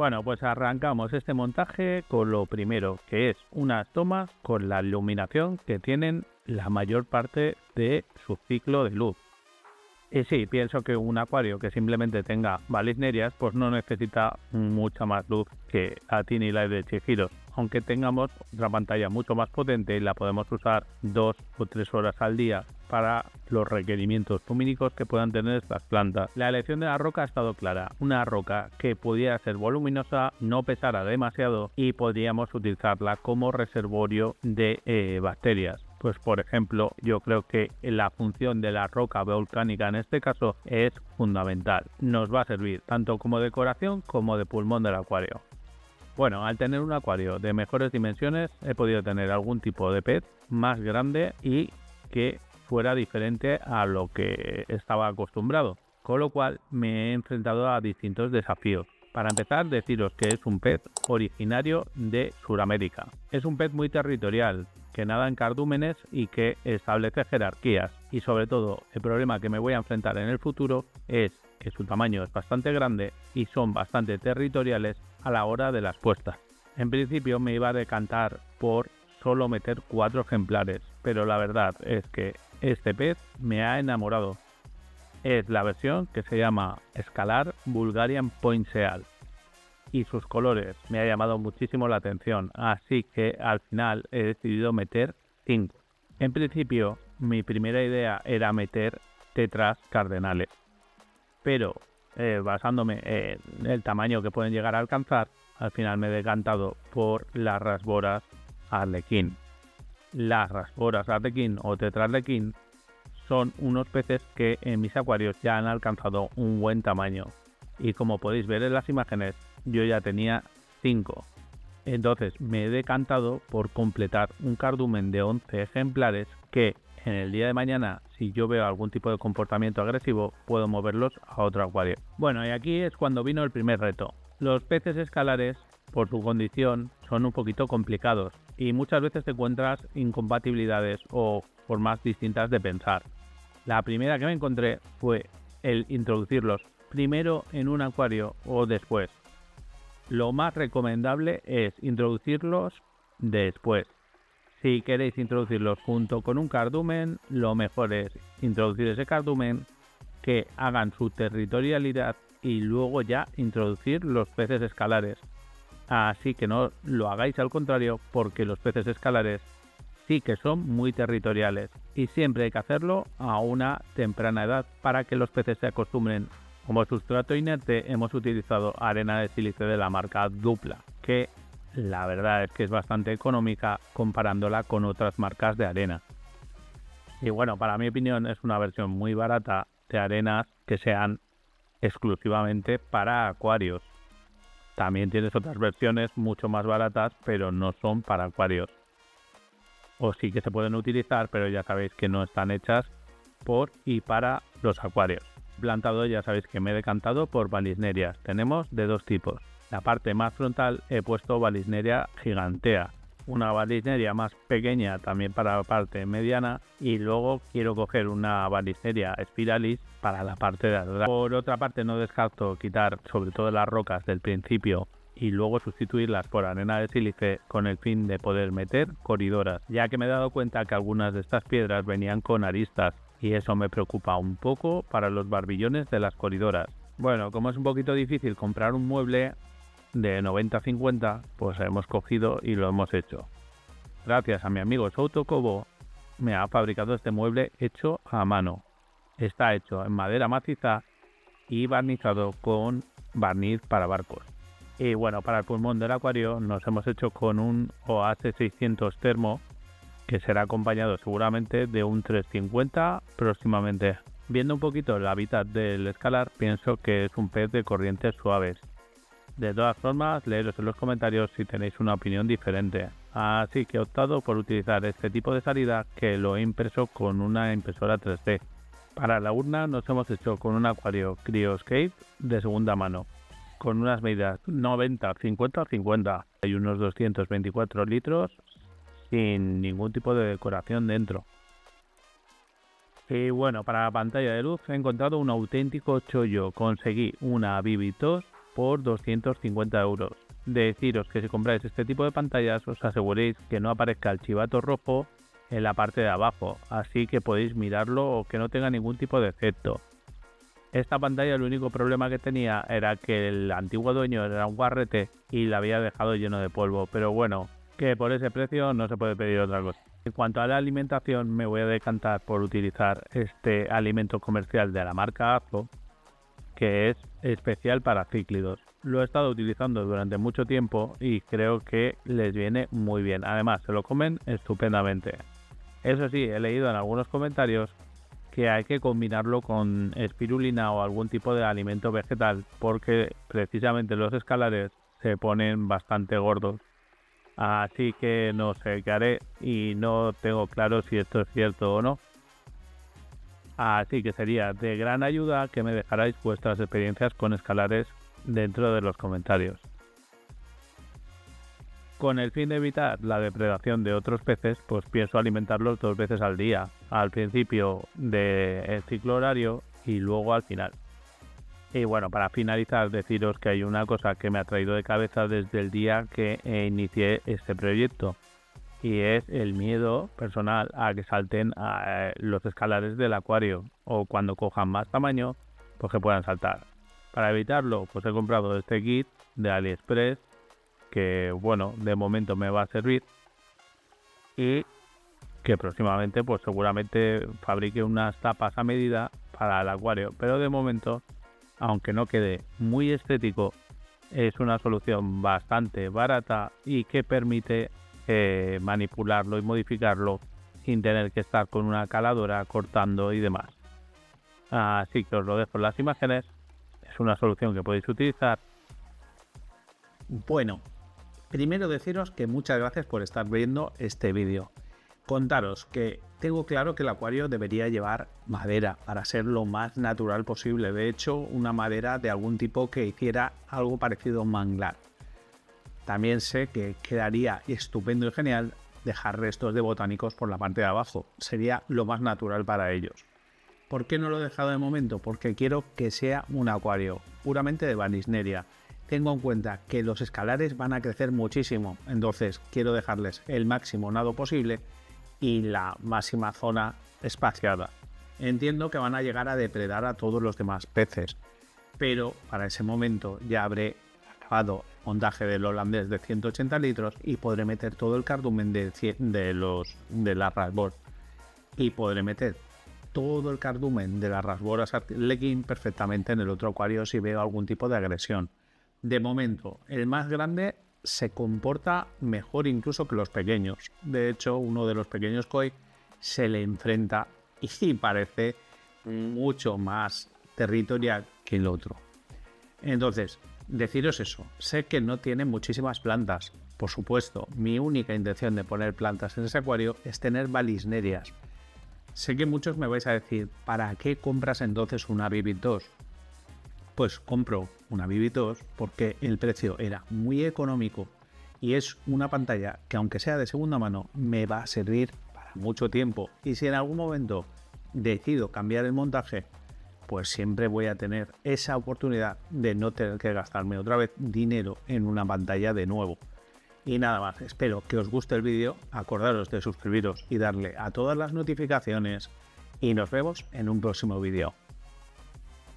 Bueno, pues arrancamos este montaje con lo primero, que es unas tomas con la iluminación que tienen la mayor parte de su ciclo de luz. Y sí, pienso que un acuario que simplemente tenga balisnerias pues no necesita mucha más luz que a Tiny Light de Chihiro, aunque tengamos otra pantalla mucho más potente y la podemos usar 2 o 3 horas al día para los requerimientos lumínicos que puedan tener estas plantas. La elección de la roca ha estado clara, una roca que pudiera ser voluminosa, no pesara demasiado y podríamos utilizarla como reservorio de bacterias. Pues por ejemplo, yo creo que la función de la roca volcánica en este caso es fundamental. Nos va a servir tanto como decoración como de pulmón del acuario. Bueno, al tener un acuario de mejores dimensiones he podido tener algún tipo de pez más grande y que fuera diferente a lo que estaba acostumbrado, con lo cual me he enfrentado a distintos desafíos. Para empezar, deciros que es un pez originario de Sudamérica. Es un pez muy territorial, que nada en cardúmenes y que establece jerarquías. Y sobre todo, el problema que me voy a enfrentar en el futuro es que su tamaño es bastante grande y son bastante territoriales a la hora de las puestas. En principio me iba a decantar por solo meter 4 ejemplares, pero la verdad es que este pez me ha enamorado. Es la versión que se llama Scalar Bulgarian Point Seal y sus colores me ha llamado muchísimo la atención, así que al final he decidido meter 5. En principio mi primera idea era meter tetras cardenales, pero basándome en el tamaño que pueden llegar a alcanzar, al final me he decantado por las rasboras arlequín. Las rasboras arlequín o tetrarlequín son unos peces que en mis acuarios ya han alcanzado un buen tamaño y como podéis ver en las imágenes yo ya tenía 5. Entonces me he decantado por completar un cardumen de 11 ejemplares que en el día de mañana, si yo veo algún tipo de comportamiento agresivo, puedo moverlos a otro acuario. Bueno, y aquí es cuando vino el primer reto. Los peces escalares, por su condición, son un poquito complicados y muchas veces te encuentras incompatibilidades o formas distintas de pensar. La primera que me encontré fue el introducirlos primero en un acuario o después. Lo más recomendable es introducirlos después. Si queréis introducirlos junto con un cardumen, lo mejor es introducir ese cardumen, que hagan su territorialidad y luego ya introducir los peces escalares. Así que no lo hagáis al contrario, porque los peces escalares sí que son muy territoriales y siempre hay que hacerlo a una temprana edad para que los peces se acostumbren. Como sustrato inerte hemos utilizado arena de sílice de la marca Dupla, que la verdad es que es bastante económica comparándola con otras marcas de arena. Y bueno, para mi opinión es una versión muy barata de arenas que sean exclusivamente para acuarios. También tienes otras versiones mucho más baratas, pero no son para acuarios. O sí que se pueden utilizar, pero ya sabéis que no están hechas por y para los acuarios. Plantado ya sabéis que me he decantado por balisnerias. Tenemos de dos tipos. La parte más frontal he puesto Balisneria gigantea, una balisneria más pequeña también para la parte mediana y luego quiero coger una Balisneria spiralis para la parte de atrás. Por otra parte no descarto quitar sobre todo las rocas del principio y luego sustituirlas por arena de sílice con el fin de poder meter coridoras, ya que me he dado cuenta que algunas de estas piedras venían con aristas y eso me preocupa un poco para los barbillones de las coridoras. Bueno, como es un poquito difícil comprar un mueble de 90-50, pues hemos cogido y lo hemos hecho. Gracias a mi amigo Souto Kobo me ha fabricado este mueble hecho a mano. Está hecho en madera maciza y barnizado con barniz para barcos. Y bueno, para el pulmón del acuario nos hemos hecho con un OAS 600 termo que será acompañado seguramente de un 350 próximamente. Viendo un poquito el hábitat del escalar, pienso que es un pez de corrientes suaves. De todas formas, leeros en los comentarios si tenéis una opinión diferente. Así que he optado por utilizar este tipo de salida que lo he impreso con una impresora 3D. Para la urna nos hemos hecho con un acuario Cryoscape de segunda mano, con unas medidas 90, 50, 50 y unos 224 litros sin ningún tipo de decoración dentro. Y bueno, para la pantalla de luz he encontrado un auténtico chollo. Conseguí una Vivitos por 250 euros. Deciros que si compráis este tipo de pantallas os aseguréis que no aparezca el chivato rojo en la parte de abajo, así que podéis mirarlo o que no tenga ningún tipo de defecto. Esta pantalla, el único problema que tenía era que el antiguo dueño era un guarrete y la había dejado lleno de polvo, pero bueno, que por ese precio no se puede pedir otra cosa. En cuanto a la alimentación, me voy a decantar por utilizar este alimento comercial de la marca Azo, que es especial para cíclidos. Lo he estado utilizando durante mucho tiempo y creo que les viene muy bien. Además, se lo comen estupendamente. Eso sí, he leído en algunos comentarios que hay que combinarlo con espirulina o algún tipo de alimento vegetal porque precisamente los escalares se ponen bastante gordos. Así que no sé qué haré y no tengo claro si esto es cierto o no. Así que sería de gran ayuda que me dejarais vuestras experiencias con escalares dentro de los comentarios. Con el fin de evitar la depredación de otros peces, pues pienso alimentarlos 2 veces al día, al principio del ciclo horario y luego al final. Y bueno, para finalizar, deciros que hay una cosa que me ha traído de cabeza desde el día que inicié este proyecto, y es el miedo personal a que salten los escalares del acuario o cuando cojan más tamaño, pues que puedan saltar. Para evitarlo, pues he comprado este kit de AliExpress que, bueno, de momento me va a servir y que próximamente, pues seguramente fabrique unas tapas a medida para el acuario, pero de momento, aunque no quede muy estético, es una solución bastante barata y que permite manipularlo y modificarlo sin tener que estar con una caladora cortando y demás. Así que os lo dejo en las imágenes. Es una solución que podéis utilizar. Bueno, primero deciros que muchas gracias por estar viendo este vídeo. Contaros que tengo claro que el acuario debería llevar madera para ser lo más natural posible. De hecho, una madera de algún tipo que hiciera algo parecido a un manglar. También sé que quedaría estupendo y genial dejar restos de botánicos por la parte de abajo. Sería lo más natural para ellos. ¿Por qué no lo he dejado de momento? Porque quiero que sea un acuario puramente de Banisneria. Tengo en cuenta que los escalares van a crecer muchísimo, entonces quiero dejarles el máximo nado posible y la máxima zona espaciada. Entiendo que van a llegar a depredar a todos los demás peces, pero para ese momento ya habré acabado el montaje del holandés de 180 litros y podré meter todo el cardumen de la Rasbord y podré meter todo el cardumen de la Rasbord Legging perfectamente en el otro acuario si veo algún tipo de agresión. De momento, el más grande se comporta mejor incluso que los pequeños. De hecho, uno de los pequeños koi se le enfrenta y parece mucho más territorial que el otro. Entonces, deciros eso. Sé que no tiene muchísimas plantas. Por supuesto, mi única intención de poner plantas en ese acuario es tener balisnerias. Sé que muchos me vais a decir, ¿para qué compras entonces una Vivid 2? Pues compro una Vivid 2 porque el precio era muy económico y es una pantalla que, aunque sea de segunda mano, me va a servir para mucho tiempo. Y si en algún momento decido cambiar el montaje, pues siempre voy a tener esa oportunidad de no tener que gastarme otra vez dinero en una pantalla de nuevo. Y nada más, espero que os guste el vídeo, acordaros de suscribiros y darle a todas las notificaciones y nos vemos en un próximo vídeo.